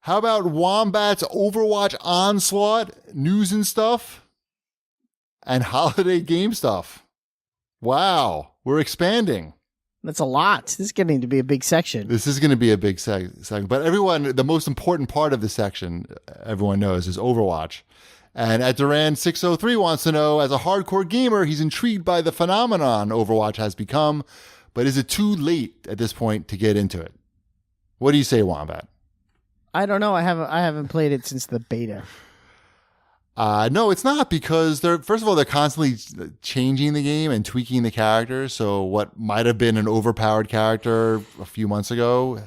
How about Wombats Overwatch Onslaught news and stuff? And holiday game stuff. Wow, we're expanding. That's a lot. This is getting to be a big section. This is going to be a big section. But everyone, the most important part of the section, everyone knows, is Overwatch. And at Duran603 wants to know, as a hardcore gamer, he's intrigued by the phenomenon Overwatch has become, but is it too late at this point to get into it? What do you say, Wombat? I don't know. I haven't played it since the beta. No, it's not, because first of all, they're constantly changing the game and tweaking the characters. So what might have been an overpowered character a few months ago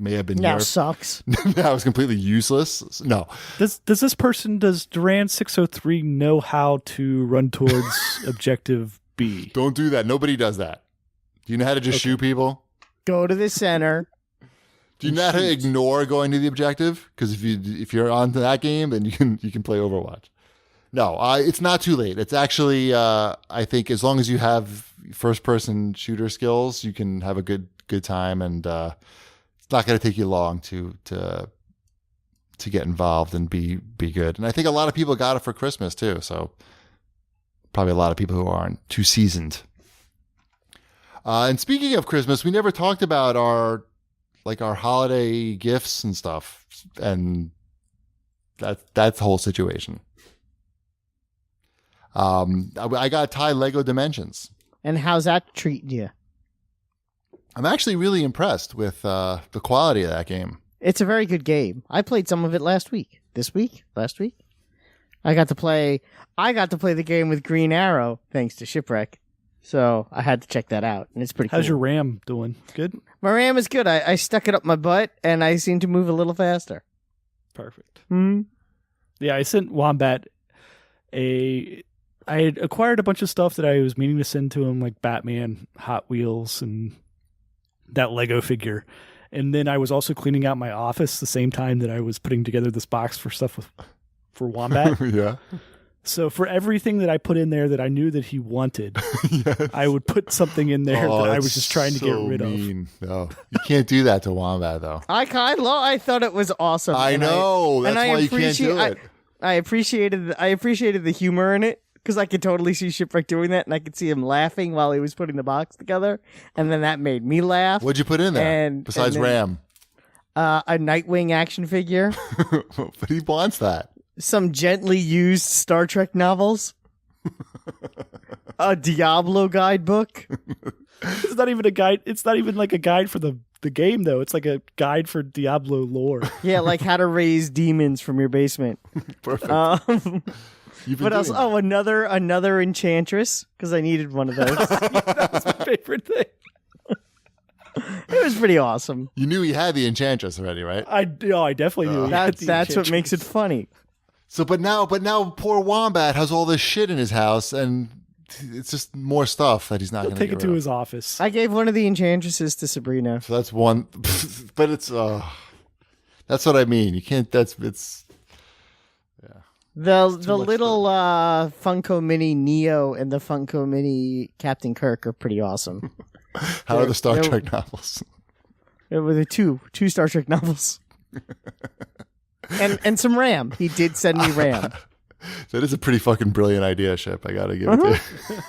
may have been now sucks. Now it's completely useless. No. Does Duran603 know how to run towards objective B? Don't do that. Nobody does that. Do you know how to just shoot people? Go to the center. Do you know how to ignore going to the objective? Because if you're on to that game, then you can play Overwatch. No, it's not too late. It's actually I think as long as you have first person shooter skills, you can have a good time, and it's not going to take you long to get involved and be good. And I think a lot of people got it for Christmas too. So probably a lot of people who aren't too seasoned. And speaking of Christmas, we never talked about our holiday gifts and stuff, and that's the whole situation. I got Ty Lego Dimensions. And how's that treating you? I'm actually really impressed with the quality of that game. It's a very good game. I played some of it last week. Last week. I got to play the game with Green Arrow, thanks to Shipwreck. So I had to check that out, and it's pretty cool. How's your RAM doing? Good? My RAM is good. I stuck it up my butt, and I seem to move a little faster. Perfect. Hmm. Yeah, I sent Wombat I had acquired a bunch of stuff that I was meaning to send to him, like Batman, Hot Wheels, and that Lego figure. And then I was also cleaning out my office the same time that I was putting together this box for stuff for Wombat. Yeah. So for everything that I put in there that I knew that he wanted, Yes. I would put something in there that I was just trying to get rid of. No, you can't do that to Wombat, though. I thought it was awesome. I know. That's why you can't do it. I appreciated the humor in it, because I could totally see Shipwreck doing that, and I could see him laughing while he was putting the box together, and then that made me laugh. What'd you put in there besides RAM? A Nightwing action figure. But he wants that. Some gently used Star Trek novels. A Diablo guidebook. It's not even a guide. It's not even like a guide for the game, though. It's like a guide for Diablo lore. Yeah, like how to raise demons from your basement. Perfect. What else? Oh, another Enchantress, because I needed one of those. That was my favorite thing. It was pretty awesome. You knew he had the Enchantress already, right? I definitely knew. That's what makes it funny. So, but now poor Wombat has all this shit in his house, and it's just more stuff that he's not going to take it to his office. I gave one of the Enchantresses to Sabrina. So that's one, but it's that's what I mean. You can't. It's yeah. The little Funko Mini Neo and the Funko Mini Captain Kirk are pretty awesome. How are the Star Trek novels? There were the two Star Trek novels. And some RAM. He did send me RAM. That is a pretty fucking brilliant idea, Ship. I gotta give it to you.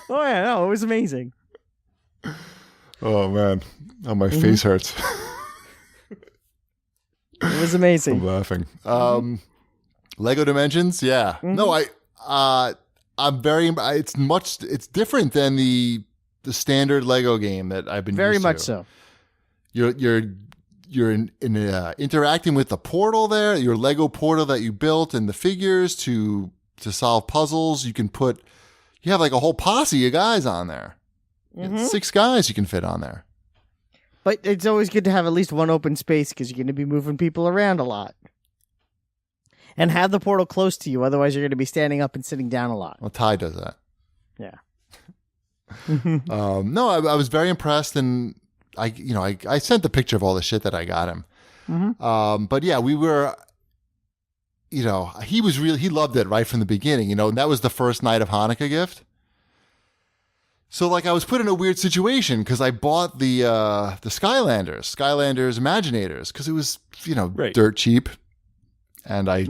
Oh yeah, no, it was amazing. Oh man, my face hurts. It was amazing. I'm laughing. Lego Dimensions, yeah. Mm-hmm. No, I'm very. It's different than the standard Lego game that I've been very used much to. so. You're interacting with the portal there, your Lego portal that you built, and the figures to solve puzzles. You have like a whole posse of guys on there. Mm-hmm. 6 guys you can fit on there. But it's always good to have at least one open space, because you're going to be moving people around a lot. And have the portal close to you, otherwise you're going to be standing up and sitting down a lot. Well, Ty does that. Yeah. No, I was very impressed, and I sent the picture of all the shit that I got him. Mm-hmm. But yeah, we were, he loved it right from the beginning, and that was the first night of Hanukkah gift. So like I was put in a weird situation because I bought the Skylanders Imaginators, because it was, right. dirt cheap. and I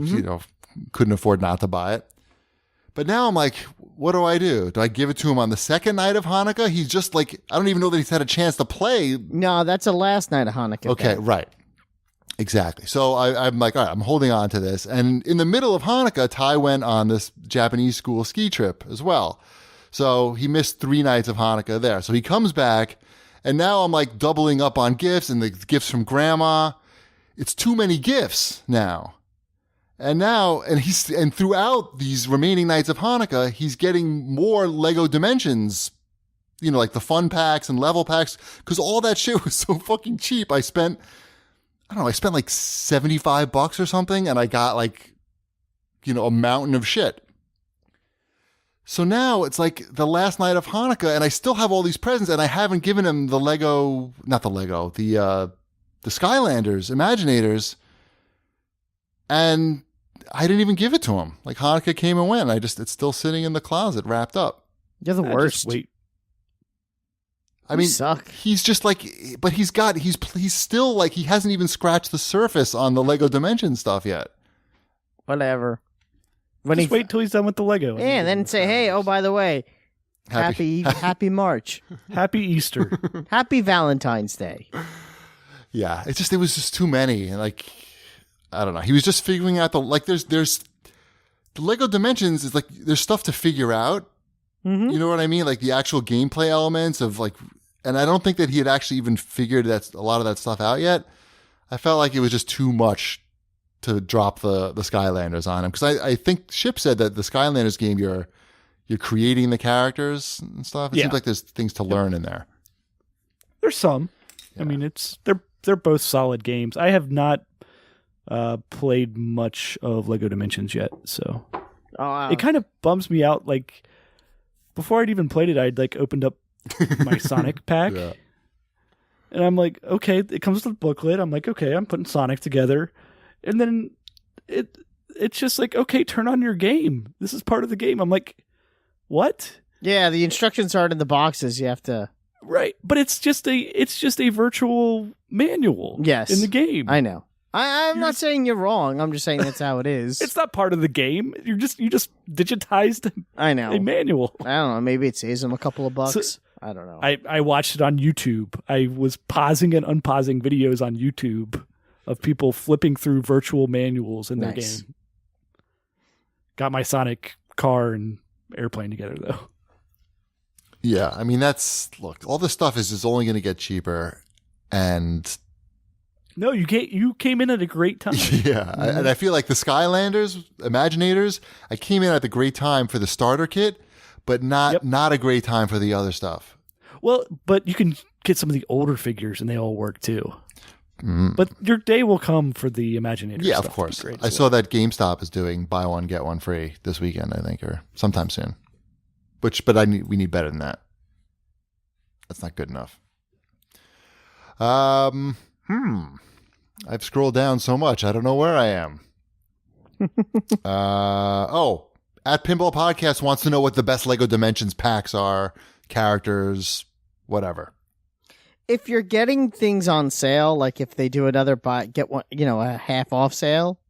couldn't afford not to buy it. But now I'm like, what do I do? Do I give it to him on the second night of Hanukkah? He's just like, I don't even know that he's had a chance to play. No, that's the last night of Hanukkah. Okay, right. Exactly. So I'm like, all right, I'm holding on to this. And in the middle of Hanukkah, Ty went on this Japanese school ski trip as well. So he missed 3 nights of Hanukkah there. So he comes back, and now I'm like doubling up on gifts and the gifts from grandma. It's too many gifts now. And throughout these remaining nights of Hanukkah, he's getting more Lego Dimensions, like the fun packs and level packs, because all that shit was so fucking cheap. I spent like $75 or something, and I got like, a mountain of shit. So now it's like the last night of Hanukkah, and I still have all these presents, and I haven't given him the Skylanders Imaginators, and I didn't even give it to him. Like Hanukkah came and went. It's still sitting in the closet, wrapped up. You're the worst. Wait. I mean, suck. He's just like, but he's still like, he hasn't even scratched the surface on the Lego Dimension stuff yet. Whatever. Just wait till he's done with the Lego. Yeah, and then say, hey, oh, by the way, happy March. Happy Easter. Happy Valentine's Day. Yeah, it was just too many. And like, I don't know. He was just figuring out there's the Lego Dimensions is like, there's stuff to figure out. Mm-hmm. You know what I mean? Like the actual gameplay elements of like, and I don't think that he had actually even figured a lot of that stuff out yet. I felt like it was just too much to drop the Skylanders on him. Because I think Ship said that the Skylanders game, you're creating the characters and stuff. It seems like there's things to learn in there. There's some. Yeah. I mean, they're both solid games. I have not played much of Lego Dimensions yet, so it kind of bums me out. Like before I'd even played it, I'd like opened up my Sonic pack, and I'm like, okay, it comes with a booklet. I'm like, okay, I'm putting Sonic together, and then it's just like, okay, turn on your game. This is part of the game. I'm like, what? Yeah, the instructions aren't in the boxes. You have to. Right, but it's just a virtual manual. Yes, in the game. I know. I'm not saying you're wrong. I'm just saying that's how it is. It's not part of the game. You just digitized. I know. A manual. I don't know. Maybe it saves them a couple of bucks. So, I don't know. I watched it on YouTube. I was pausing and unpausing videos on YouTube of people flipping through virtual manuals in their game. Got my Sonic car and airplane together though. Yeah, I mean all this stuff is just only going to get cheaper, and no, you came in at a great time. Yeah, and I feel like the Skylanders Imaginators, I came in at the great time for the starter kit, but not a great time for the other stuff. Well, but you can get some of the older figures, and they all work too. But your day will come for the Imaginators. Yeah, of course. I saw that GameStop is doing buy one get one free this weekend, I think, or sometime soon. But we need better than that. That's not good enough. I've scrolled down so much, I don't know where I am. At Pinball Podcast wants to know what the best Lego Dimensions packs are, characters, whatever. If you're getting things on sale, like if they do another get one, a half off sale,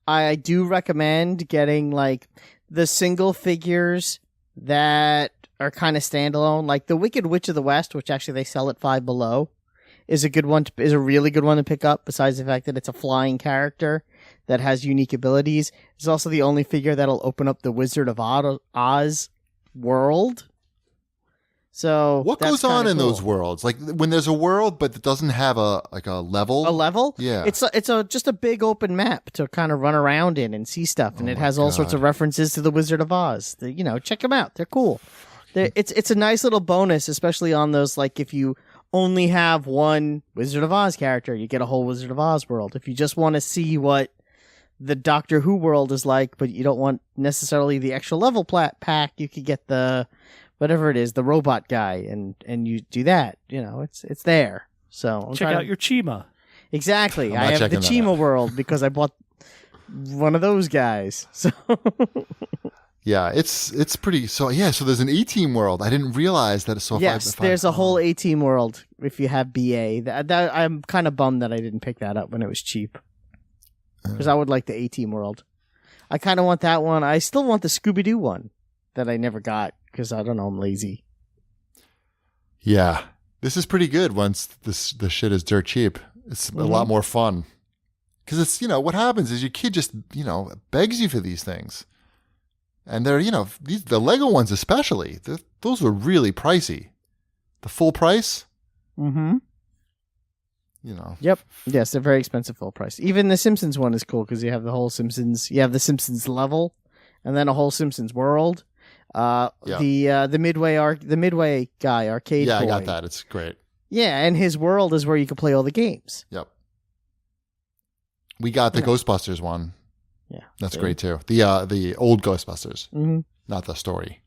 I do recommend getting like the single figures that are kind of standalone, like the Wicked Witch of the West, which actually they sell at $5 Below, is a really good one to pick up. Besides the fact that it's a flying character that has unique abilities, it's also the only figure that'll open up the Wizard of Oz world. So what goes on in those worlds? Like when there's a world, but it doesn't have a level. A level? Yeah. It's just a big open map to kind of run around in and see stuff, and it has all sorts of references to the Wizard of Oz. Check them out; they're cool. It's a nice little bonus, especially on those. Like if you only have one Wizard of Oz character, you get a whole Wizard of Oz world. If you just want to see what the Doctor Who world is like, but you don't want necessarily the extra level pack, you could get the whatever it is, the robot guy, and you do that. It's there. So check out your Chima. Exactly. I have the Chima world because I bought one of those guys. So yeah, it's pretty. So yeah, so there's an A-Team world. I didn't realize that. So yes, there's a whole A-Team world if you have BA. That I'm kind of bummed that I didn't pick that up when it was cheap. because I would like the A-Team world. I kind of want that one. I still want the Scooby-Doo one that I never got because I don't know, I'm lazy. Yeah. This is pretty good once the shit is dirt cheap. It's a lot more fun. Because it's, what happens is your kid just, begs you for these things. And they're, the Lego ones especially, those were really pricey. The full price? Mm-hmm. Yep. Yes, they're very expensive full price. Even the Simpsons one is cool because you have the whole Simpsons. You have the Simpsons level, and then a whole Simpsons world. The Midway guy arcade. Yeah, boy. I got that. It's great. Yeah, and his world is where you can play all the games. Yep. We got the Ghostbusters one. Yeah, that's great too. The old Ghostbusters, not the story.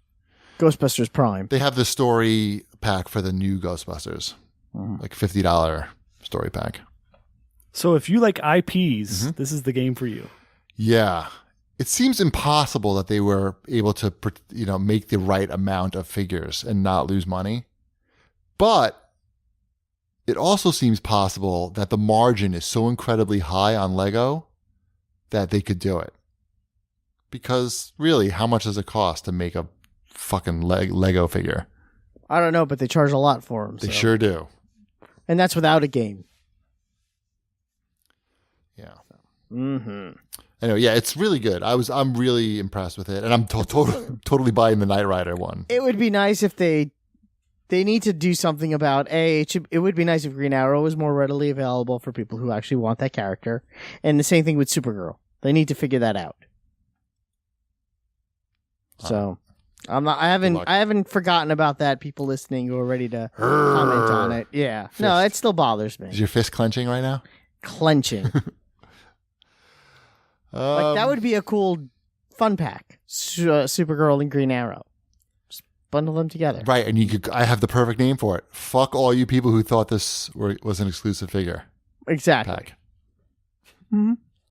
Ghostbusters Prime. They have the story pack for the new Ghostbusters, like $50 story pack. So if you like IPs, this is the game for you. Yeah. It seems impossible that they were able to, make the right amount of figures and not lose money. But it also seems possible that the margin is so incredibly high on Lego that they could do it. Because really, how much does it cost to make a fucking Lego figure? I don't know, but they charge a lot for them. They sure do. And that's without a game. Yeah. Mm-hmm. Anyway, yeah, it's really good. I'm really impressed with it, and I'm totally buying the Knight Rider one. It would be nice if they need to do something about it would be nice if Green Arrow was more readily available for people who actually want that character, and the same thing with Supergirl. They need to figure that out. So, I haven't forgotten about that. People listening who are ready to comment on it. Yeah, no, it still bothers me. Is your fist clenching right now? Clenching. Like that would be a cool fun pack. Supergirl and Green Arrow. Just bundle them together. Right, and I have the perfect name for it. Fuck all you people who thought this was an exclusive figure. Exactly. Pack. Mm-hmm.